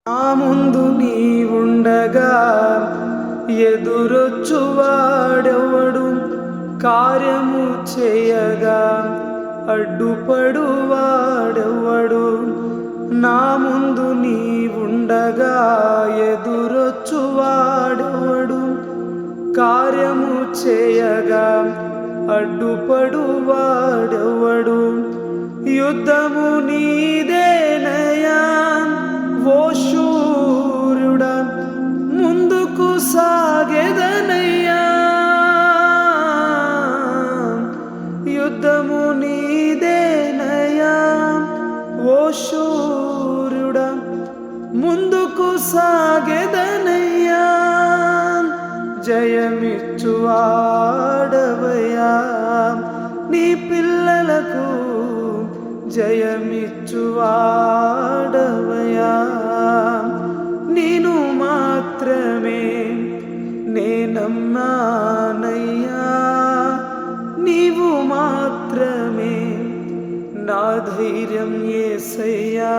నా ముందు నీ ఉండగా ఎదురొచ్చువాడెవడు, కార్యము చేయగా అడ్డుపడువాడెవడు. నా ముందు నీ ఉండగా ఎదురొచ్చువాడెవడు, కార్యము చేయగా అడ్డుపడువాడెవడు. యుద్ధము నీదేనయా ఓ శూరుడా, ముందుకు సాగెదనయ్యా. యుద్ధము నీదేనయా ఓ శూరుడా, ముందుకు సాగెదనయ్యా. జయమిచ్చువాడవయ్యా నీ పిల్లలకు, జయమిచ్చువాడవయ్యా. నేను మాత్రమే నమ్మానయ్యా, నీవు మాత్రమే నా ధైర్యం యేసయ్యా.